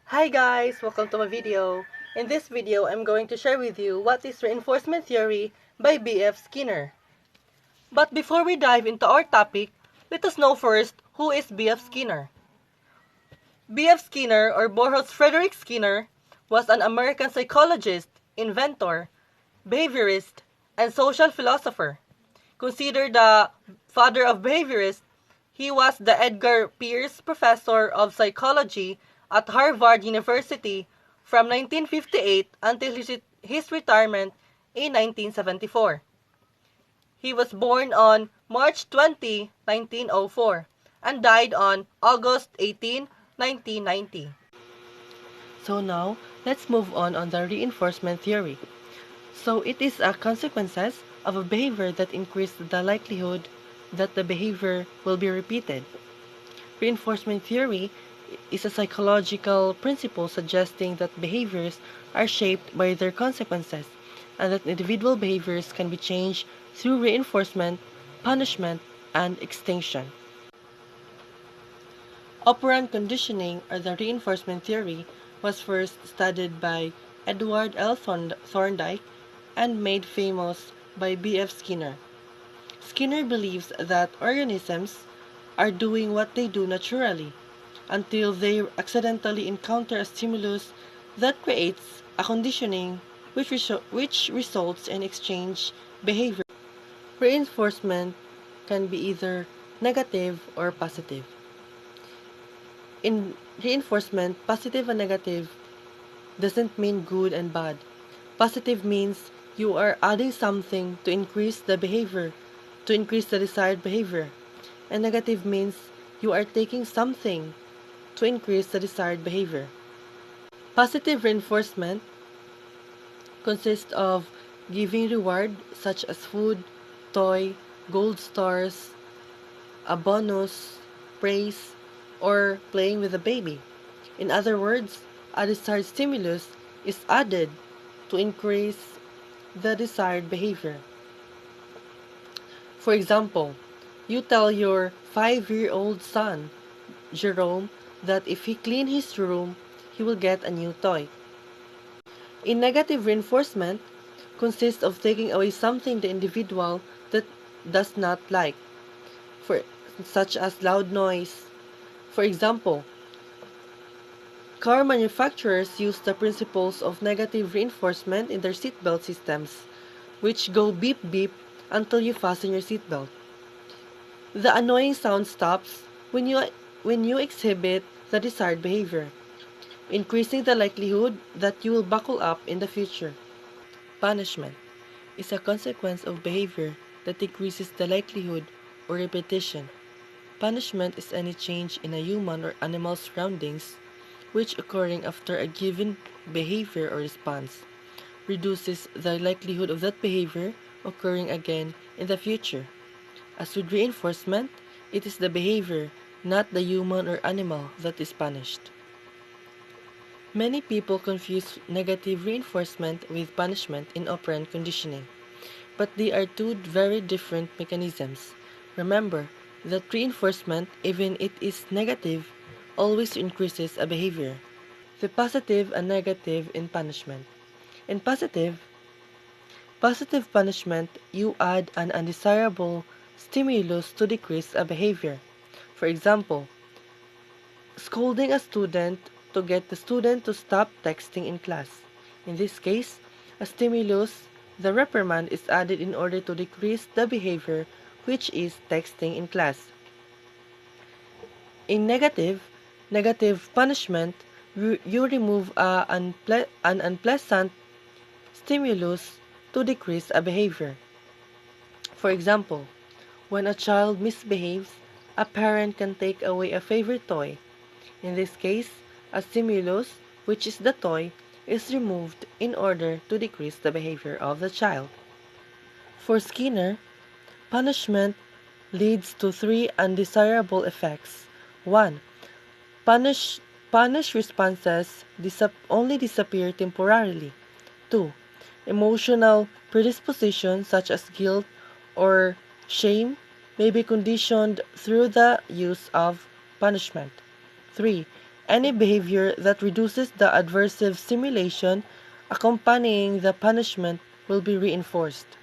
Hi guys, welcome to my video. In this video, I'm going to share with you what is reinforcement theory by B.F. Skinner. But before we dive into our topic, let us know first who is B.F. Skinner. B.F. Skinner, or Borros Frederick Skinner, was an American psychologist, inventor, behaviorist, and social philosopher. Considered the father of behaviorists, he was the Edgar Pierce Professor of Psychology at Harvard University from 1958 until his retirement in 1974. He was born on March 20, 1904, and died on August 18, 1990. So now, let's move on the reinforcement theory. So it is a consequences of a behavior that increase the likelihood that the behavior will be repeated. Reinforcement theory is a psychological principle suggesting that behaviors are shaped by their consequences and that individual behaviors can be changed through reinforcement, punishment, and extinction. Operant conditioning, or the reinforcement theory, was first studied by Edward L. Thorndike and made famous by B.F. Skinner. Skinner believes that organisms are doing what they do naturally until they accidentally encounter a stimulus that creates a conditioning which results in exchange behavior. Reinforcement can be either negative or positive. In reinforcement, positive and negative doesn't mean good and bad. Positive means you are adding something to increase the behavior, to increase the desired behavior. And negative means you are taking something to increase the desired behavior. Positive reinforcement consists of giving reward such as food, toy, gold stars, a bonus, praise, or playing with a baby. In other words, a desired stimulus is added to increase the desired behavior. For example, you tell your 5-year-old son, Jerome, that if he cleans his room, he will get a new toy. In negative reinforcement consists of taking away something the individual that does not like, such as loud noise. For example, car manufacturers use the principles of negative reinforcement in their seatbelt systems, which go beep beep until you fasten your seatbelt. The annoying sound stops when you exhibit the desired behavior, increasing the likelihood that you will buckle up in the future. Punishment is a consequence of behavior that decreases the likelihood or repetition. Punishment is any change in a human or animal surroundings which, occurring after a given behavior or response, reduces the likelihood of that behavior occurring again in the future. As with reinforcement, it is the behavior, not the human or animal, that is punished. Many people confuse negative reinforcement with punishment in operant conditioning, but they are two very different mechanisms. Remember that reinforcement, even it is negative, always increases a behavior. The positive and negative in punishment. In positive punishment, you add an undesirable stimulus to decrease a behavior. For example, scolding a student to get the student to stop texting in class. In this case, a stimulus, the reprimand, is added in order to decrease the behavior, which is texting in class. In negative punishment, you remove an unpleasant stimulus to decrease a behavior. For example, when a child misbehaves, a parent can take away a favorite toy. In this case, a stimulus, which is the toy, is removed in order to decrease the behavior of the child. For Skinner, punishment leads to 3 undesirable effects. 1. Punish responses only disappear temporarily. 2. Emotional predisposition such as guilt or shame may be conditioned through the use of punishment. 3. Any behavior that reduces the adversive stimulation accompanying the punishment will be reinforced.